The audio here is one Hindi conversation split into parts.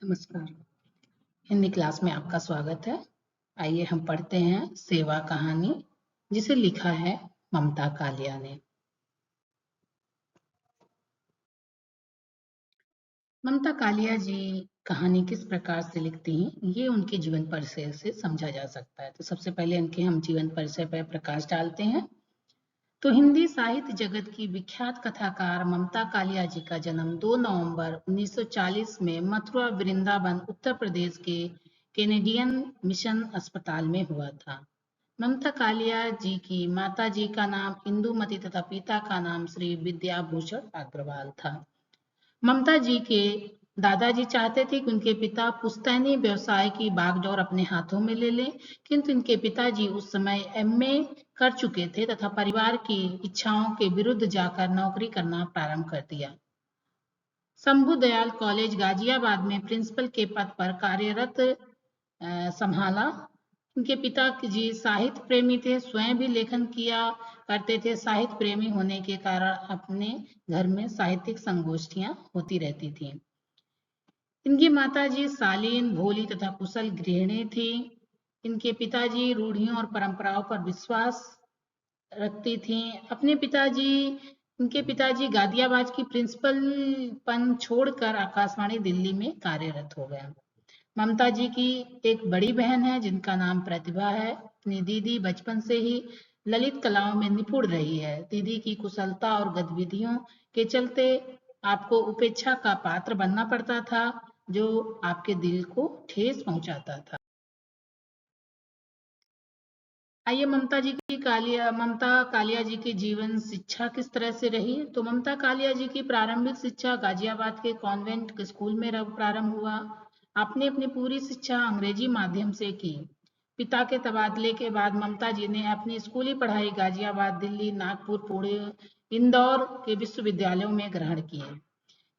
नमस्कार। हिंदी क्लास में आपका स्वागत है। आइए हम पढ़ते हैं सेवा कहानी, जिसे लिखा है ममता कालिया ने। ममता कालिया जी कहानी किस प्रकार से लिखती हैं, ये उनके जीवन परिचय से समझा जा सकता है। तो सबसे पहले उनके हम जीवन परिचय पर प्रकाश डालते हैं। तो हिंदी साहित्य जगत की विख्यात कथाकार ममता कालिया जी का जन्म 2 नवंबर 1940 में मथुरा वृंदावन उत्तर प्रदेश के कैनेडियन मिशन अस्पताल में हुआ था। ममता कालिया जी की माता जी का नाम इंदुमती तथा पिता का नाम श्री विद्याभूषण अग्रवाल था। ममता जी के दादाजी चाहते थे कि उनके पिता पुश्तैनी व्यवसाय की बागडोर अपने हाथों में ले लें, किंतु इनके पिताजी उस समय एमए कर चुके थे तथा परिवार की इच्छाओं के विरुद्ध जाकर नौकरी करना प्रारंभ कर दिया। शंभू दयाल कॉलेज गाजियाबाद में प्रिंसिपल के पद पर कार्यरत संभाला। उनके पिता जी साहित्य प्रेमी थे, स्वयं भी लेखन किया करते थे। साहित्य प्रेमी होने के कारण अपने घर में साहित्यिक संगोष्ठियां होती रहती थीं। इनकी माताजी शालीन, भोली तथा कुशल गृहिणी थी। इनके पिताजी रूढ़ियों और परंपराओं पर विश्वास रखती थीं। इनके पिताजी गाजियाबाद की प्रिंसिपल पन छोड़कर आकाशवाणी दिल्ली में कार्यरत हो गए। ममता जी की एक बड़ी बहन है जिनका नाम प्रतिभा है। अपनी दीदी बचपन से ही ललित कलाओं में निपुण रही है। दीदी की कुशलता और गतिविधियों के चलते आपको उपेक्षा का पात्र बनना पड़ता था, जो आपके दिल को ठेस पहुंचाता था। आइए ममता कालिया जी की जीवन शिक्षा किस तरह से रही। तो ममता कालिया जी की प्रारंभिक शिक्षा गाजियाबाद के कॉन्वेंट स्कूल में प्रारंभ हुआ। आपने अपनी पूरी शिक्षा अंग्रेजी माध्यम से की। पिता के तबादले के बाद ममता जी ने अपनी स्कूली पढ़ाई गाजियाबाद, दिल्ली, नागपुर, पुणे, इंदौर के विश्वविद्यालयों में ग्रहण किए।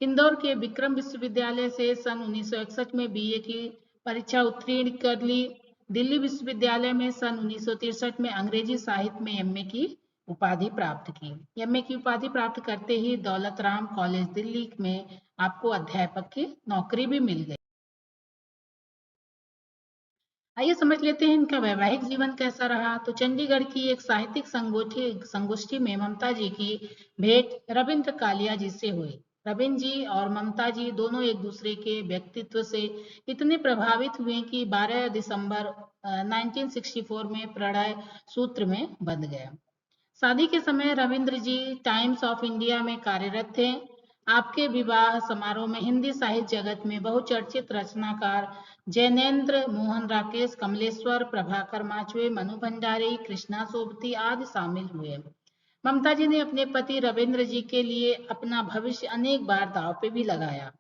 इंदौर के विक्रम विश्वविद्यालय से सन 1961 में बीए की परीक्षा उत्तीर्ण कर ली। दिल्ली विश्वविद्यालय में सन 1963 में अंग्रेजी साहित्य में एमए की उपाधि प्राप्त की। एमए की उपाधि प्राप्त करते ही दौलत राम कॉलेज दिल्ली में आपको अध्यापक की नौकरी भी मिल गई। आइए समझ लेते हैं इनका वैवाहिक जीवन कैसा रहा। तो चंडीगढ़ की एक साहित्यिक संगोष्ठी में ममता जी की भेंट रविंद्र कालिया जी से हुई। रविंद्र जी और ममता जी दोनों एक दूसरे के व्यक्तित्व से इतने प्रभावित हुए कि 12 दिसंबर 1964 में प्रणय सूत्र में बंध गया। शादी के समय रविंद्र जी टाइम्स ऑफ इंडिया में कार्यरत थे। आपके विवाह समारोह में हिंदी साहित्य जगत में बहुचर्चित रचनाकार जैनेन्द्र मोहन, राकेश कमलेश्वर, प्रभाकर माचवे, मनु भंडारी, कृष्णा सोबती आदि शामिल हुए। ममता जी ने अपने पति रविंद्र जी के लिए अपना भविष्य अनेक बार दांव पे भी लगाया।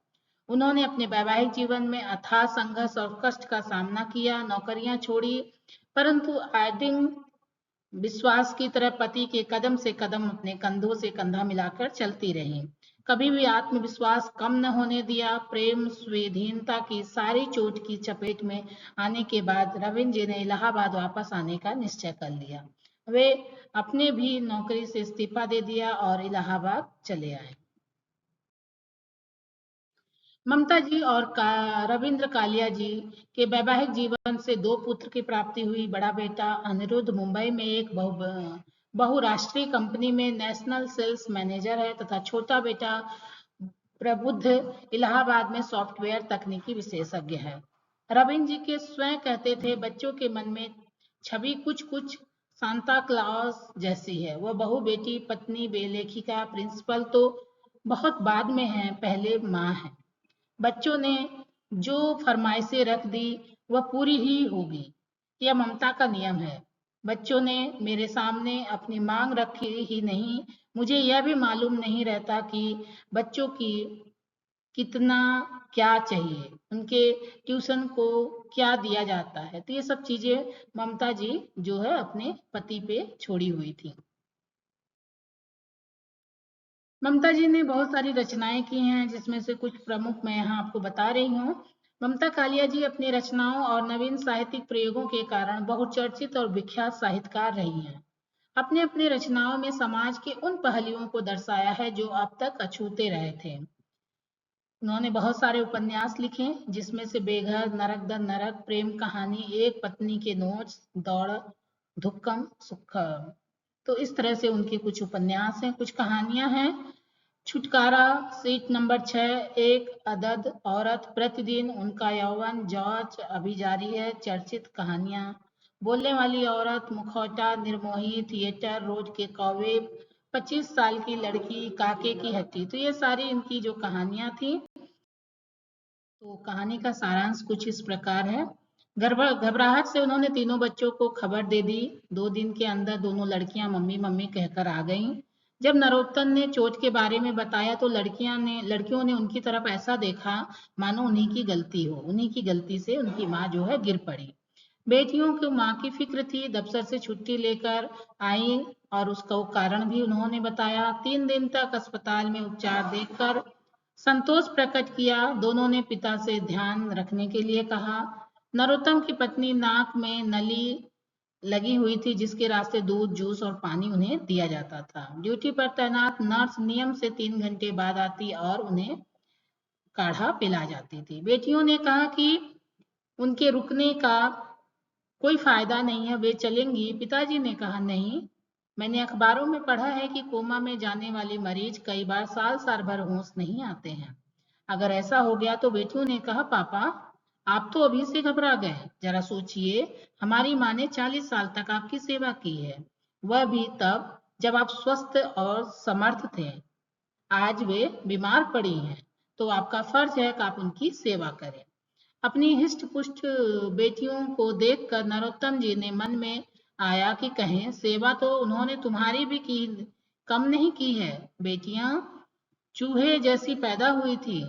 उन्होंने अपने वैवाहिक जीवन में अथाह संघर्ष और कष्ट का सामना किया, नौकरियां छोड़ी, परंतु आइडिंग विश्वास की तरह पति के कदम से कदम अपने कंधों से कंधा मिलाकर चलती रही। कभी भी आत्मविश्वास कम न होने दिया। प्रेम स्वाधीनता की सारी चोट की चपेट में आने के बाद रविंद्र जी ने इलाहाबाद वापस आने का निश्चय कर लिया। वे अपने भी नौकरी से इस्तीफा दे दिया और इलाहाबाद चले आए। ममता जी और रविंद्र कालिया जी के वैवाहिक जीवन से 2 पुत्र की प्राप्ति हुई। बड़ा बेटा अनिरुद्ध मुंबई में एक बहुराष्ट्रीय कंपनी में नेशनल सेल्स मैनेजर है तथा छोटा बेटा प्रबुद्ध इलाहाबाद में सॉफ्टवेयर तकनीकी विशेषज्ञ है। रविंद्र जी के स्वयं कहते थे, बच्चों के मन में छवि कुछ कुछ सांता क्लॉज जैसी है। वह बहु, बेटी, पत्नी, लेखिका, प्रिंसिपल तो बहुत बाद में है, पहले माँ है। बच्चों ने जो फरमाइशें रख दी वह पूरी ही होगी, यह ममता का नियम है। बच्चों ने मेरे सामने अपनी मांग रखी ही नहीं, मुझे यह भी मालूम नहीं रहता कि बच्चों की कितना क्या चाहिए, उनके ट्यूशन को क्या दिया जाता है। तो ये सब चीजें ममता जी जो है अपने पति पे छोड़ी हुई थी। ममता जी ने बहुत सारी रचनाएं की हैं, जिसमें से कुछ प्रमुख मैं यहाँ आपको बता रही हूँ। ममता कालिया जी अपनी रचनाओं और नवीन साहित्यिक प्रयोगों के कारण बहुचर्चित और विख्यात साहित्यकार रही हैं। अपने अपने रचनाओं में समाज के उन पहलुओं को दर्शाया है जो अब तक अछूते रहे थे। उन्होंने बहुत सारे उपन्यास लिखे जिसमें से बेघर, नरक द नरक, प्रेम कहानी, एक पत्नी के नोट्स, दौड़, धुक्कम, सुक्खम। तो इस तरह से उनके कुछ उपन्यास हैं, कुछ कहानियां हैं। छुटकारा, सीट नंबर 6, एक अदद औरत, प्रतिदिन, उनका यौवन, जॉर्ज, अभी जारी है, चर्चित कहानियां, बोलने वाली औरत, मुखौटा, निर्मोही, थिएटर, रोज के कौवे, 25 साल की लड़की, काके की हट्टी। तो ये सारी इनकी जो कहानियां थी। तो कहानी का सारांश कुछ इस प्रकार है। घबराहट से उन्होंने तीनों बच्चों को खबर दे दी। 2 दिन के अंदर दोनों लड़कियां मम्मी मम्मी कहकर आ गईं। जब नरोत्तम ने चोट के बारे में बताया तो लड़कियों ने उनकी तरफ ऐसा देखा मानो उन्हीं की गलती हो। उन्हीं की गलती से उनकी माँ जो है गिर पड़ी। बेटियों को माँ की फिक्र थी, दफ्तर से छुट्टी लेकर आई और उसका वो कारण भी उन्होंने बताया। 3 दिन तक अस्पताल में उपचार देखकर संतोष प्रकट किया। दोनों ने पिता से ध्यान रखने के लिए कहा। नरोत्तम की पत्नी नाक में नली लगी हुई थी जिसके रास्ते दूध, जूस और पानी उन्हें दिया जाता था। ड्यूटी पर तैनात नर्स नियम से 3 घंटे बाद आती और उन्हें काढ़ा पिला जाती थी। बेटियों ने कहा कि उनके रुकने का कोई फायदा नहीं है, वे चलेंगी। पिताजी ने कहा, नहीं, मैंने अखबारों में पढ़ा है कि कोमा में जाने वाले मरीज कई बार साल साल भर होश नहीं आते हैं। अगर ऐसा हो गया तो बेटियों ने कहा, पापा आप तो अभी से घबरा गए। जरा सोचिए, हमारी माँ ने 40 साल तक आपकी सेवा की है, वह भी तब जब आप स्वस्थ और समर्थ थे। आज वे बीमार पड़ी हैं, तो आपका फर्ज है कि आप उनकी सेवा करें। अपनी हिष्ट पुष्ट बेटियों को देखकर नरोत्तम जी ने मन में आया कि कहें, सेवा तो उन्होंने तुम्हारी भी की, कम नहीं की है। बेटियां चूहे जैसी पैदा हुई थी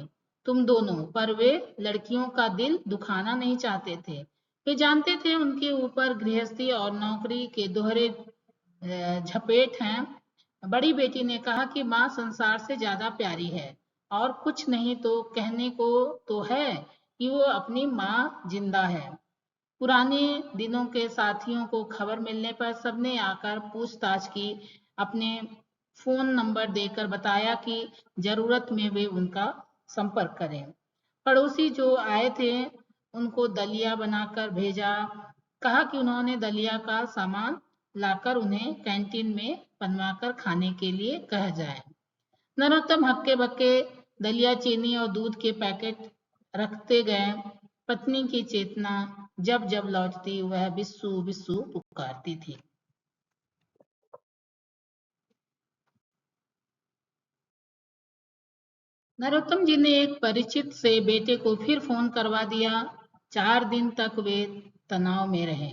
तुम दोनों, पर वे लड़कियों का दिल दुखाना नहीं चाहते थे। वे जानते थे उनके ऊपर गृहस्थी और नौकरी के दोहरे झपेट हैं। बड़ी बेटी ने कहा कि माँ संसार से ज्यादा प्यारी है और कुछ नहीं तो कहने को तो है कि वो अपनी माँ जिंदा है। पुराने दिनों के साथियों को खबर मिलने पर सबने आकर पूछताछ की। अपने फोन नंबर देकर बताया कि जरूरत में वे उनका संपर्क करें। पड़ोसी जो आए थे उनको दलिया बनाकर भेजा। कहा कि उन्होंने दलिया का सामान लाकर उन्हें कैंटीन में बनवाकर खाने के लिए कह जाए। नरोत्तम हक्के बक्के दलिया, चीनी और दूध के पैकेट रखते गए। पत्नी की चेतना जब जब लौटती वह बिस्सू बिस्सू पुकारती थी। नरोत्तम जी ने एक परिचित से बेटे को फिर फोन करवा दिया। 4 दिन तक वे तनाव में रहे।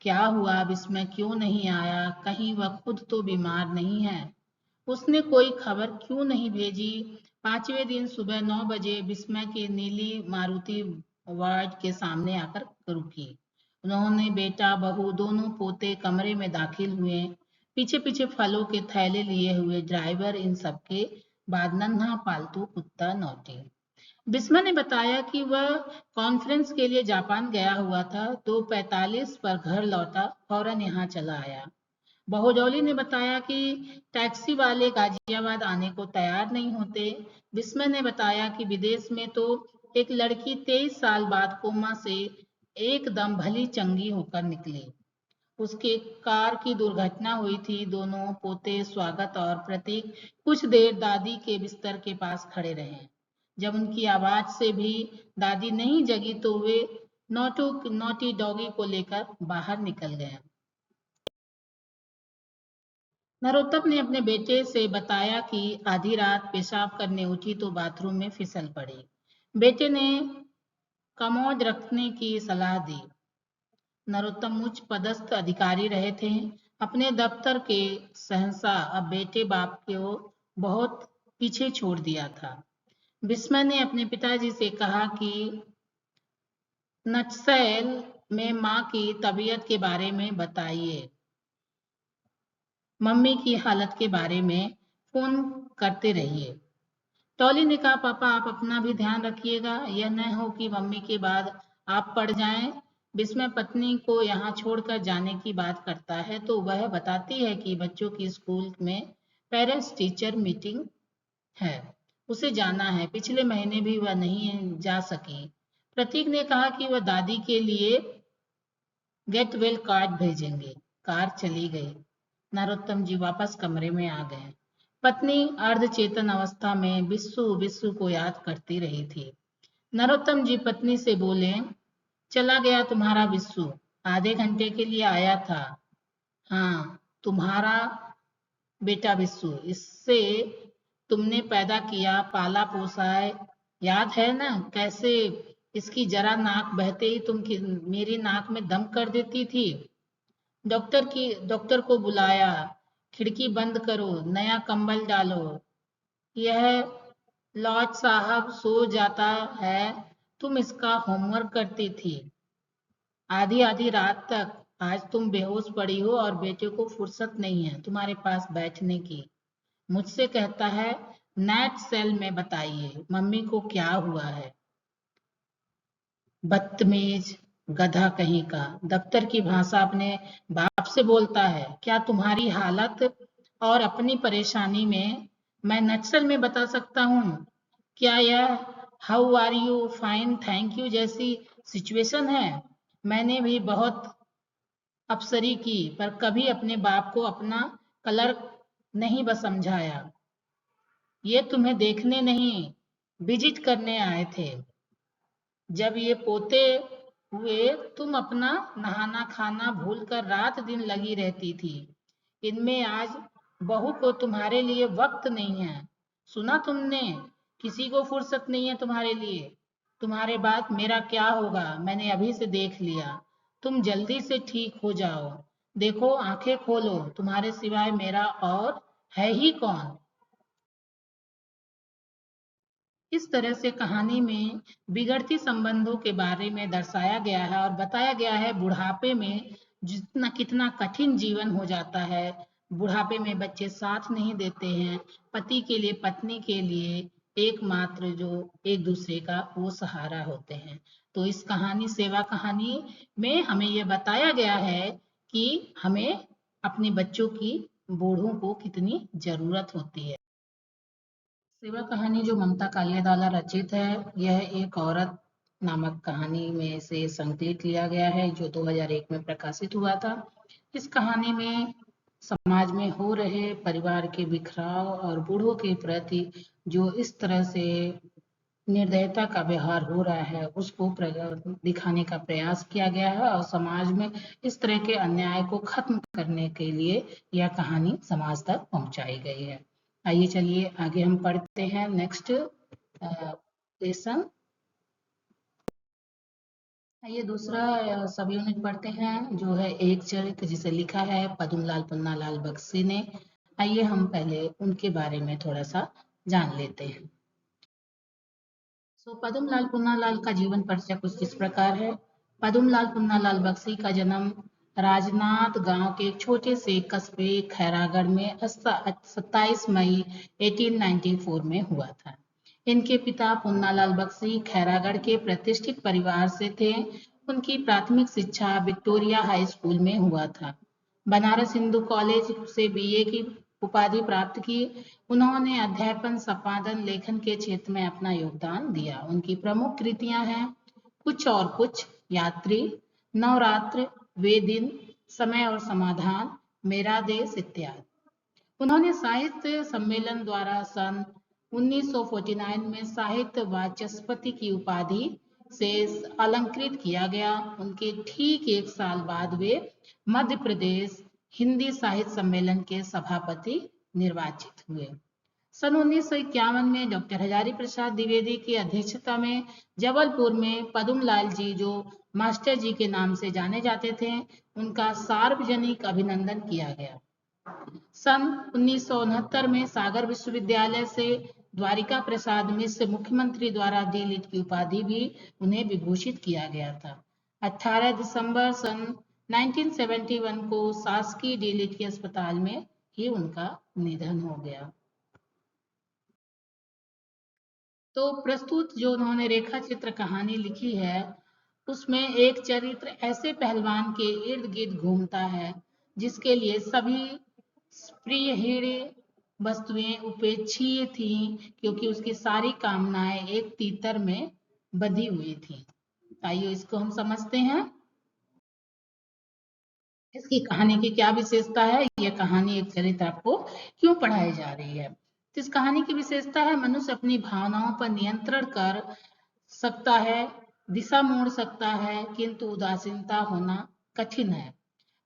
क्या हुआ, विस्मय क्यों नहीं आया, कहीं वह खुद तो बीमार नहीं है, उसने कोई खबर क्यों नहीं भेजी। 5वें दिन सुबह 9 बजे विस्मय की नीली मारुति वार्ड के सामने आकर रुकी। उन्होंने बेटा बहू दोनों पोते कमरे में दाखिल हुए। पीछे पीछे फलों के थैले लिए हुए ड्राइवर, इन सबके बाद नन्हा पालतू कुत्ता नौटी। विस्मय ने बताया कि वह कॉन्फ्रेंस के लिए जापान गया हुआ था। 2:45 पर घर लौटा, फौरन यहाँ चला आया। बहुजौली ने बताया कि टैक्सी वाले गाजियाबाद आने को तैयार नहीं होते। विस्मय ने बताया कि विदेश में तो एक लड़की 23 साल बाद कोमा से एकदम भली चंगी होकर निकली। उसके कार की दुर्घटना हुई थी। दोनों पोते स्वागत और प्रतीक कुछ देर दादी के बिस्तर के पास खड़े रहे। जब उनकी आवाज से भी दादी नहीं जगी तो वे नोटी डॉगी को लेकर बाहर निकल गए। नरोत्तम ने अपने बेटे से बताया कि आधी रात पेशाब करने उठी तो बाथरूम में फिसल पड़ी। बेटे ने कमोड रखने की सलाह दी। नरोत्तम उच्च पदस्थ अधिकारी रहे थे। अपने दफ्तर के सहसा अब बेटे बाप को बहुत पीछे छोड़ दिया था। विस्मय ने अपने पिताजी से कहा कि नटसैल में माँ की तबीयत के बारे में बताइए, मम्मी की हालत के बारे में फोन करते रहिए। टॉली ने कहा, पापा आप अपना भी ध्यान रखिएगा, यह न हो कि मम्मी के बाद आप पड़ जाएं। विस्मय पत्नी को यहाँ छोड़कर जाने की बात करता है तो वह बताती है कि बच्चों की स्कूल में पेरेंट्स टीचर मीटिंग है। उसे जाना है, पिछले महीने भी वह नहीं जा सकी। प्रतीक ने कहा कि वह दादी के लिए गेट वेल कार्ड भेजेंगे। कार चली गई। नरोत्तम जी वापस कमरे में आ गए। पत्नी अर्धचेतन अवस्था में बिस्सू बिस्सू को याद करती रही थी। नरोत्तम जी पत्नी से बोले, चला गया तुम्हारा बिस्सू, आधे घंटे के लिए आया था। हाँ, तुम्हारा बेटा बिस्सू, इससे तुमने पैदा किया, पाला पोसा है, याद है ना कैसे इसकी जरा नाक बहते ही तुम मेरी नाक में दम कर देती थी। डॉक्टर को बुलाया, खिड़की बंद करो, नया कंबल डालो। यह लॉज साहब सो जाता है, तुम इसका होमवर्क करती थी आधी आधी रात तक। आज तुम बेहोश पड़ी हो और बेटे को फुर्सत नहीं है तुम्हारे पास बैठने की। मुझसे कहता है, नेट सेल में बताइए मम्मी को क्या हुआ है। बदतमीज, गधा कहीं का, दफ्तर की भाषा अपने बाप से बोलता है। क्या तुम्हारी हालत और अपनी परेशानी में मैं नक्सल में बता सकता हूँ? क्या यह how are you, fine, thank you जैसी सिचुएशन है? मैंने भी बहुत अफसरी की, पर कभी अपने बाप को अपना क्लर्क नहीं बस समझाया। ये तुम्हें देखने नहीं, विजिट करने आए थे। जब ये पोते हुए तुम अपना नहाना खाना भूलकर रात दिन लगी रहती थी। इनमें आज बहू को तुम्हारे लिए वक्त नहीं है। सुना तुमने, किसी को फुर्सत नहीं है तुम्हारे लिए। तुम्हारे बाद मेरा क्या होगा मैंने अभी से देख लिया। तुम जल्दी से ठीक हो जाओ। देखो आंखें खोलो, तुम्हारे सिवाय मेरा और है ही कौन। इस तरह से कहानी में बिगड़ती संबंधों के बारे में दर्शाया गया है और बताया गया है बुढ़ापे में जितना कितना कठिन जीवन हो जाता है। बुढ़ापे में बच्चे साथ नहीं देते हैं, पति के लिए पत्नी के लिए एकमात्र जो एक दूसरे का वो सहारा होते हैं। तो इस कहानी सेवा कहानी में हमें ये बताया गया है कि हमें अपने बच्चों की बूढ़ों को कितनी जरूरत होती है। सेवा कहानी जो ममता कालिया द्वारा रचित है, यह एक औरत नामक कहानी में से संकलित लिया गया है जो 2001 में प्रकाशित हुआ था। इस कहानी में समाज में हो रहे परिवार के बिखराव और बूढ़ों के प्रति जो इस तरह से निर्दयता का व्यवहार हो रहा है उसको दिखाने का प्रयास किया गया है और समाज में इस तरह के अन्याय को खत्म करने के लिए यह कहानी समाज तक पहुंचाई गई है। आइए चलिए आगे हम पढ़ते हैं नेक्स्ट लेसन। आइए दूसरा सब यूनिट पढ़ते हैं जो है एक चरित्र जिसे लिखा है पद्मलाल पुन्नालाल बख्शी ने। आइए हम पहले उनके बारे में थोड़ा सा जान लेते हैं। पद्मलाल पुन्नालाल का जीवन परिचय कुछ इस प्रकार है। पद्मलाल पुन्नालाल बख्शी का जन्म राजनाथ गांव के एक छोटे से कस्बे खैरागढ़ में 27 मई 1894 में हुआ था। इनके पिता पुन्नालाल बख्शी खैरागढ़ के प्रतिष्ठित परिवार से थे। उनकी प्राथमिक शिक्षा विक्टोरिया हाई स्कूल में हुआ था। बनारस हिंदू कॉलेज से बीए की उपाधि प्राप्त की। उन्होंने अध्यापन, संपादन, लेखन के क्षेत्र में अपना योगदान दिया। उनकी प्रमुख कृतियां हैं कुछ और कुछ, यात्री, नवरात्र, वे दिन, समय और समाधान, मेरा देश इत्यादि। उन्होंने साहित्य सम्मेलन द्वारा सन 1949 में साहित्य वाचस्पति की उपाधि से अलंकृत किया गया। उनके ठीक एक साल बाद वे मध्य प्रदेश हिंदी साहित्य सम्मेलन के सभापति निर्वाचित हुए। सन 1951 में डॉक्टर हजारी प्रसाद द्विवेदी की अध्यक्षता में जबलपुर में पद्मलाल जी जो मास्टर जी के नाम से जाने जाते थे, उनका सार्वजनिक अभिनंदन किया गया। सन 1969 में सागर विश्वविद्यालय से द्वारिका प्रसाद मिश्र मुख्यमंत्री द्वारा डी लिट की उपाधि भी उन्हें विभूषित किया गया था। 18 दिसंबर सन 1971 को शासकीय डी लिट के अस्पताल में ही उनका निधन हो गया। तो प्रस्तुत जो उन्होंने रेखा चित्र कहानी लिखी है उसमें एक चरित्र ऐसे पहलवान के इर्द गिर्द घूमता है जिसके लिए सभी प्रिय हीरे वस्तुएं उपेक्षीय थीं क्योंकि उसकी सारी कामनाएं एक तीतर में बंधी हुई थी। आइए इसको हम समझते हैं। इसकी कहानी की क्या विशेषता है, यह कहानी एक चरित्र आपको क्यों पढ़ाई जा रही है। तो इस कहानी की विशेषता है मनुष्य अपनी भावनाओं पर नियंत्रण कर सकता है, दिशा मोड़ सकता है, किंतु उदासीनता होना कठिन है।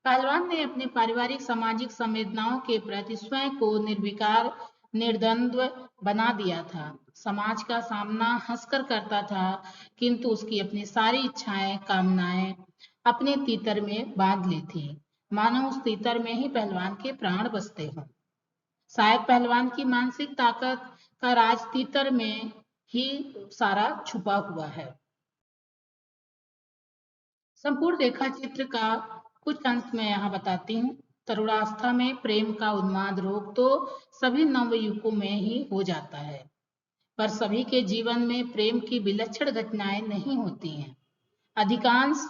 पहलवान ने अपने पारिवारिक सामाजिक संवेदनाओं के प्रति स्वयं को निर्विकार निर्द्वंद्व बना दिया था। समाज का सामना हंसकर करता था, किंतु उसकी अपनी सारी इच्छाएं कामनाएं अपने तीतर में बांध ली थी, मानो उस तीतर में ही पहलवान के प्राण बसते हों। शायद पहलवान की मानसिक ताकत का राज तीतर में ही सारा छुपा हुआ है। संपूर्ण रेखा चित्र का कुछ अंश मैं यहाँ बताती हूँ। तरुणावस्था में प्रेम का उन्माद रोग तो सभी नवयुवकों में ही हो जाता है, पर सभी के जीवन में प्रेम की विलक्षण घटनाएं नहीं होती हैं। अधिकांश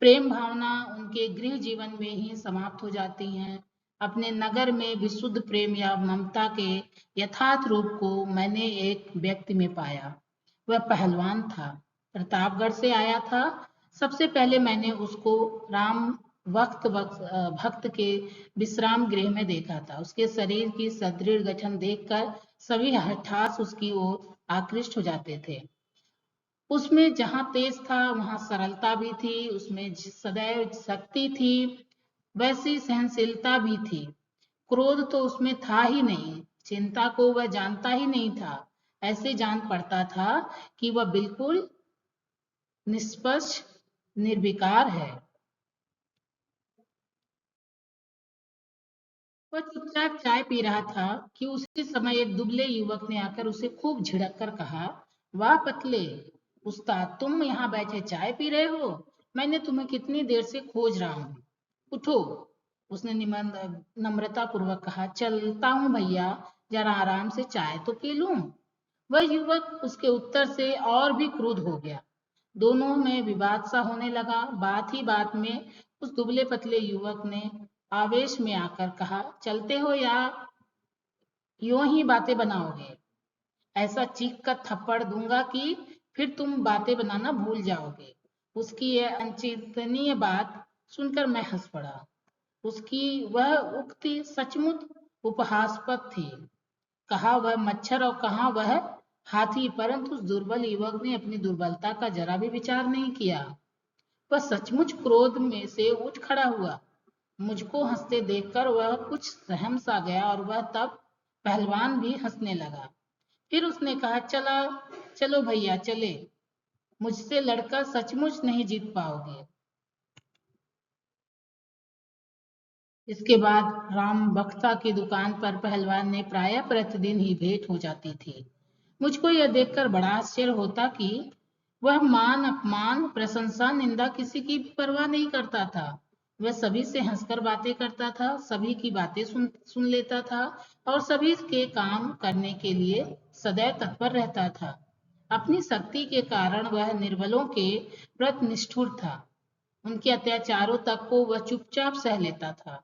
प्रेम भावना उनके गृह जीवन में ही समाप्त हो जाती हैं। अपने नगर में विशुद्ध प्रेम या ममता के यथार्थ रूप को मैंने एक व्यक्ति में पाया। वह पहलवान था, प्रतापगढ़ से आया था। सबसे पहले मैंने उसको राम भक्त के विश्राम गृह में देखा था। उसके शरीर की सुदृढ़ गठन देखकर सभी हठास उसकी ओर आकृष्ट हो जाते थे। उसमें जहां तेज था वहां सरलता भी थी, उसमें सदैव शक्ति थी, वैसी सहनशीलता भी थी। क्रोध तो उसमें था ही नहीं, चिंता को वह जानता ही नहीं था। ऐसे जान पड़ता था कि वह बिल्कुल निष्पक्ष निर्विकार है। वह चुपचाप चाय पी रहा था कि उसी समय एक दुबले युवक ने आकर उसे खूब झिड़क कर कहा, वाह पतले उस्ताद, तुम यहाँ बैठे चाय पी रहे हो? मैंने तुम्हें कितनी देर से खोज रहा हूँ। उठो। उसने नम्रता पूर्वक कहा, चलता हूँ भैया, जरा आराम से चाय तो पी लूं। वह युवक उसके उत्तर से और भी क्रुद्ध हो गया। दोनों में विवाद सा होने लगा। बात ही बात में उस दुबले पतले युवक ने आवेश में आकर कहा, चलते हो या यूं ही बातें बनाओगे? ऐसा चीख कर थप्पड़ दूंगा कि फिर तुम बातें बनाना भूल जाओगे। उसकी यह अनचिंतनीय बात सुनकर मैं हंस पड़ा। उसकी वह उक्ति सचमुच उपहासास्पद थी। कहा वह मच्छर और कहा वह हाथी, परंतु उस दुर्बल युवक ने अपनी दुर्बलता का जरा भी विचार नहीं किया। वह सचमुच क्रोध में से उठ खड़ा हुआ। मुझको हंसते देखकर वह कुछ सहम सा गया और वह तब पहलवान भी हंसने लगा। फिर उसने कहा, चला चलो भैया चले, मुझसे लड़कर सचमुच नहीं जीत पाओगे। इसके बाद राम बख्ता की दुकान पर पहलवान ने प्रायः प्रतिदिन ही भेंट हो जाती थी। मुझको यह देखकर बड़ा आश्चर्य होता कि वह मान अपमान प्रशंसा निंदा किसी की भी परवाह नहीं करता था। वह सभी से हंसकर बातें करता था, सभी की बातें सुन लेता था और सभी के काम करने के लिए सदैव तत्पर रहता था। अपनी शक्ति के कारण वह निर्बलों के प्रति निष्ठुर था। उनके अत्याचारों तक को वह चुपचाप सह लेता था।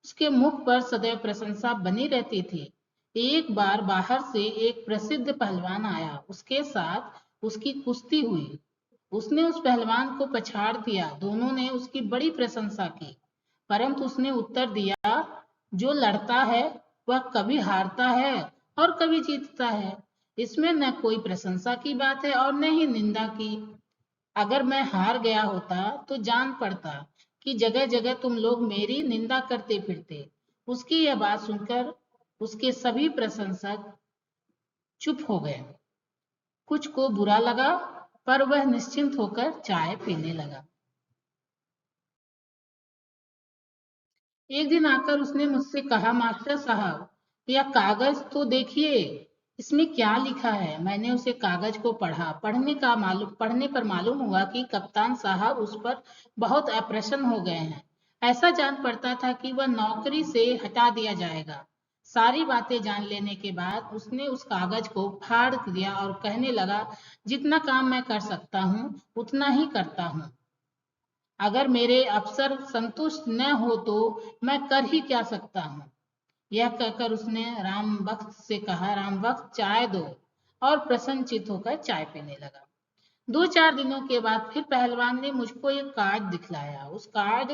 उसके मुख पर सदैव प्रशंसा बनी रहती थी। एक बार बाहर से एक प्रसिद्ध पहलवान आया, उसके साथ उसकी कुश्ती हुई। उसने उस पहलवान को पछाड़ दिया। दोनों ने उसकी बड़ी प्रशंसा की, परंतु उसने उत्तर दिया, जो लड़ता है वह कभी हारता है और कभी जीतता है। इसमें न कोई प्रशंसा की बात है और न ही निंदा की। अगर मैं हार गया होता तो जान पड़ता कि जगह जगह तुम लोग मेरी निंदा करते फिरते। उसकी यह बात सुनकर उसके सभी प्रशंसक चुप हो गए। कुछ को बुरा लगा, पर वह निश्चिंत होकर चाय पीने लगा। एक दिन आकर उसने मुझसे कहा, मास्टर साहब, यह कागज तो देखिए, इसमें क्या लिखा है। मैंने उसे कागज को पढ़ा। पढ़ने पर मालूम हुआ कि कप्तान साहब उस पर बहुत अप्रसन्न हो गए हैं। ऐसा जान पड़ता था कि वह नौकरी से हटा दिया जाएगा। सारी बातें जान लेने के बाद उसने उस कागज को फाड़ दिया और कहने लगा, जितना काम मैं कर सकता हूँ उतना ही करता हूँ। अगर मेरे अफसर संतुष्ट न हो तो मैं कर ही क्या सकता हूँ। यह कहकर उसने राम भक्त से कहा, राम भक्त चाय दो, और प्रसन्नचित होकर चाय पीने लगा। 2-4 दिनों के बाद फिर पहलवान ने मुझको एक कार्ड दिखलाया। उस कार्ड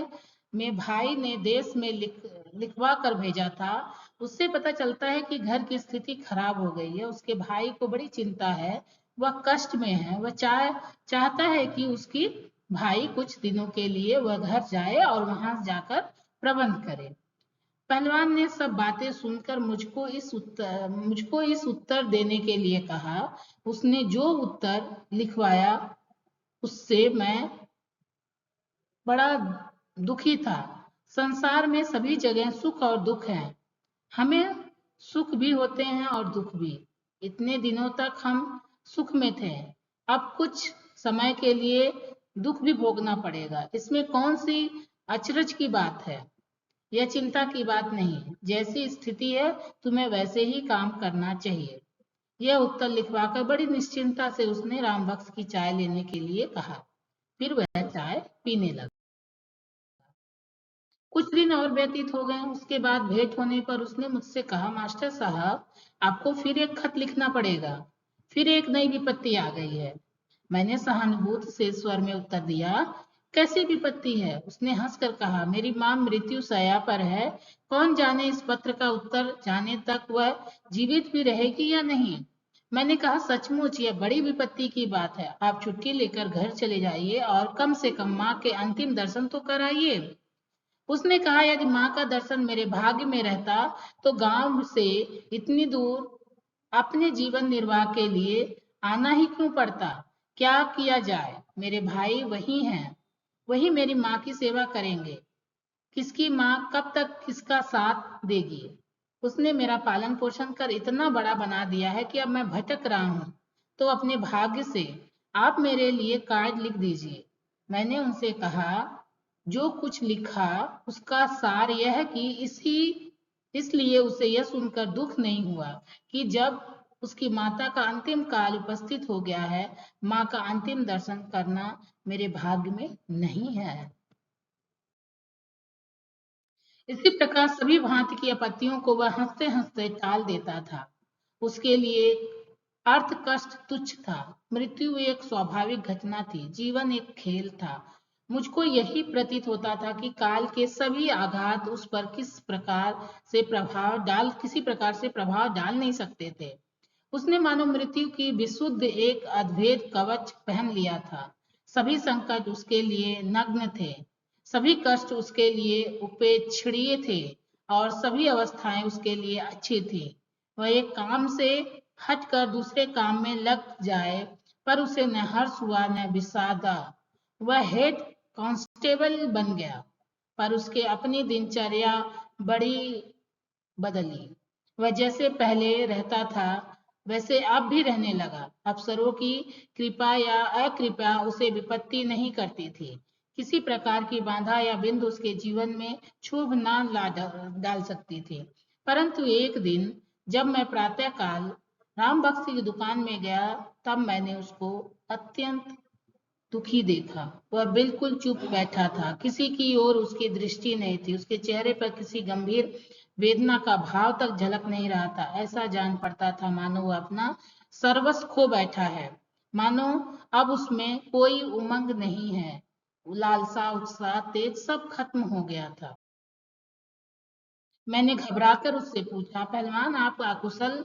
में भाई ने देश में लिखवा कर भेजा था। उससे पता चलता है कि घर की स्थिति खराब हो गई है। उसके भाई को बड़ी चिंता है, वह कष्ट में है। वह चाहता है कि उसकी भाई कुछ दिनों के लिए वह घर जाए और वहां जाकर प्रबंध करे। पहलवान ने सब बातें सुनकर मुझको इस उत्तर देने के लिए कहा। उसने जो उत्तर लिखवाया उससे मैं बड़ा दुखी था। संसार में सभी जगह सुख और दुख है। हमें सुख भी होते हैं और दुख भी। इतने दिनों तक हम सुख में थे, अब कुछ समय के लिए दुख भी भोगना पड़ेगा। इसमें कौन सी अचरज की बात है? यह चिंता की बात नहीं है। जैसी स्थिति है तुम्हें वैसे ही काम करना चाहिए। यह उत्तर लिखवाकर बड़ी निश्चिंता से उसने रामबक्स की चाय लेने के लिए कहा। फिर वह चाय पीने लगा। कुछ दिन और व्यतीत हो गए। उसके बाद भेंट होने पर उसने मुझसे कहा, मास्टर साहब, आपको फिर एक खत लिखना पड़ेगा। फिर एक नई विपत्ति आ गई है। मैंने सहानुभूति से स्वर में उत्तर दिया, कैसी विपत्ति है? उसने हंसकर कहा, मेरी मां मृत्यु शैया पर है। कौन जाने इस पत्र का उत्तर जाने तक वह जीवित भी रहेगी या नहीं। मैंने कहा, सचमुच यह बड़ी विपत्ति की बात है। आप छुट्टी लेकर घर चले जाइए और कम से कम माँ के अंतिम दर्शन तो कराइए। उसने कहा, यदि माँ का दर्शन मेरे भाग्य में रहता तो गांव से इतनी दूर अपने जीवन निर्वाह के लिए आना ही क्यों पड़ता। क्या किया जाए, मेरे भाई वही हैं, वही मेरी माँ की सेवा करेंगे। किसकी माँ कब तक किसका साथ देगी। उसने मेरा पालन पोषण कर इतना बड़ा बना दिया है कि अब मैं भटक रहा हूँ, तो अपने भाग्य से आप मेरे लिए कार्ड लिख दीजिए। मैंने उनसे कहा, जो कुछ लिखा उसका सार यह है कि इसलिए उसे यह सुनकर दुख नहीं हुआ कि जब उसकी माता का अंतिम काल उपस्थित हो गया है, माँ का अंतिम दर्शन करना मेरे भाग्य में नहीं है। इसी प्रकार सभी भांति की आपत्तियों को वह हंसते हंसते टाल देता था। उसके लिए अर्थ कष्ट तुच्छ था। मृत्यु एक स्वाभाविक घटना थी, जीवन एक खेल था। मुझको यही प्रतीत होता था कि काल के सभी आघात उस पर किसी प्रकार से प्रभाव डाल नहीं सकते थे। उसने मानो मृत्यु की विशुद्ध एक अद्भेद कवच पहन लिया था। सभी संकट उसके लिए नग्न थे, सभी कष्ट उसके लिए उपेक्षणीय थे और सभी अवस्थाएं उसके लिए अच्छी थी। वह एक काम से हटकर दूसरे काम में लग जाए पर उसे न हर्ष हुआ न विषादा। वह हेड कांस्टेबल बन गया पर उसके अपनी दिनचर्या बड़ी बदली। वह जैसे पहले रहता था वैसे अब भी रहने लगा। अफसरों की कृपा या अकृपा उसे विपत्ति नहीं करती थी। किसी प्रकार की बाधा या बिंदु उसके जीवन में क्षोभ न डाल सकती थी। परंतु एक दिन जब मैं प्रातःकाल राम बख्श की दुकान में गया, तब मैंने उसको अत्यंत दुखी देखा। वह बिल्कुल चुप बैठा था, किसी की ओर उसकी दृष्टि नहीं थी। उसके चेहरे पर किसी गंभीर वेदना का भाव तक झलक नहीं रहा था। ऐसा जान पड़ता था मानो वह अपना सर्वस्व खो बैठा है, मानो अब उसमें कोई उमंग नहीं है। लालसा, उत्साह, तेज सब खत्म हो गया था। मैंने घबराकर उससे पूछा, पहलवान आप अकुशल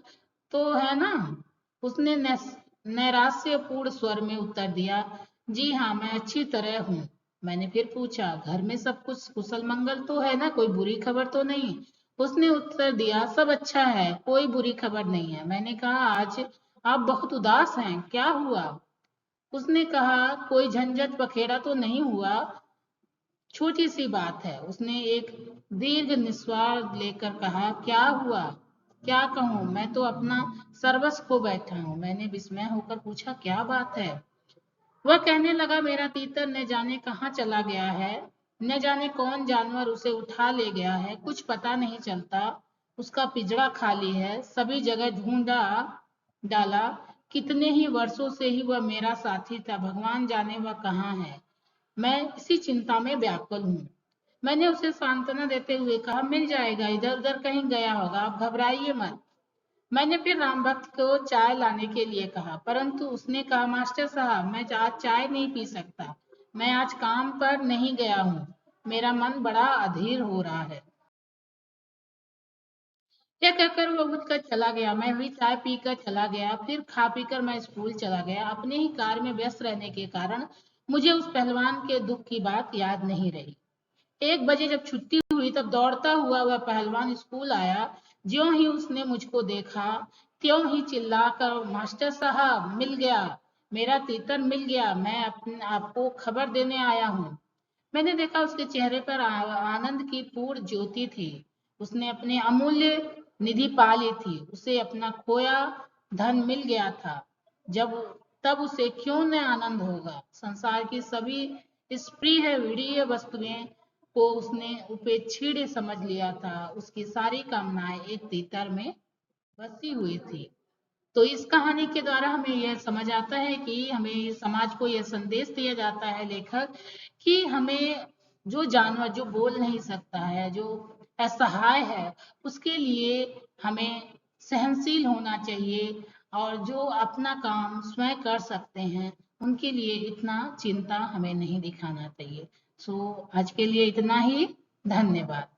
तो है ना? उसने नैराश्यपूर्ण स्वर में उत्तर दिया, जी हाँ, मैं अच्छी तरह हूँ। मैंने फिर पूछा, घर में सब कुछ कुशल मंगल तो है ना, कोई बुरी खबर तो नहीं? उसने उत्तर दिया, सब अच्छा है, कोई बुरी खबर नहीं है। मैंने कहा, आज आप बहुत उदास हैं, क्या हुआ? उसने कहा, कोई झंझट पखेड़ा तो नहीं हुआ, छोटी सी बात है। उसने एक दीर्घ निश्वास लेकर कहा, क्या हुआ? क्या कहूँ, मैं तो अपना सर्वस्व खो बैठा हूँ। मैंने विस्मय होकर पूछा, क्या बात है? वह कहने लगा, मेरा तीतर न जाने कहाँ चला गया है, न जाने कौन जानवर उसे उठा ले गया है, कुछ पता नहीं चलता। उसका पिंजरा खाली है, सभी जगह ढूंढा डाला, कितने ही वर्षों से ही वह मेरा साथी था, भगवान जाने वह कहाँ है। मैं इसी चिंता में व्याकुल हूँ। मैंने उसे सांत्वना देते हुए कहा, मिल जाएगा, इधर उधर कहीं गया होगा, आप घबराइए मत। मैंने फिर राम भक्त को चाय लाने के लिए कहा, परंतु उसने कहा, मास्टर साहब, मैं आज चाय नहीं पी सकता, मैं आज काम पर नहीं गया हूँ, मेरा मन बड़ा अधीर हो रहा है। यह कहकर वो उठकर चला गया। मैं भी चाय पीकर चला गया। फिर खा पीकर मैं स्कूल चला गया। अपने ही कार्य में व्यस्त रहने के कारण मुझे उस पहलवान के दुख की बात याद नहीं रही। 1 बजे जब छुट्टी हुई तब दौड़ता हुआ वह पहलवान स्कूल आया। ज्यों ही उसने मुझको देखा, त्यों ही चिल्लाकर, मास्टर साहब, मिल गया, मेरा तीतर मिल गया, मैं अपने आपको खबर देने आया हूँ। मैंने देखा उसके चेहरे पर आनंद की पूर्ण ज्योति थी। उसने अपनी अमूल्य निधि पा ली थी। उसे अपना खोया धन मिल गया था। जब तब उसे क्यों न आनंद होगा। संसार की सभी स्प्रिय विड़ीय वस्तुएं को उसने उपेक्षित समझ लिया था। उसकी सारी कामनाएं एक तीतर में बसी हुई थी। तो इस कहानी के द्वारा हमें यह समझ आता है कि हमें समाज को यह संदेश दिया जाता है लेखक कि हमें जो जानवर जो बोल नहीं सकता है, जो असहाय है, उसके लिए हमें सहनशील होना चाहिए और जो अपना काम स्वयं कर सकते हैं उनके लिए इतना चिंता हमें नहीं दिखाना चाहिए। सो आज के लिए इतना ही। धन्यवाद।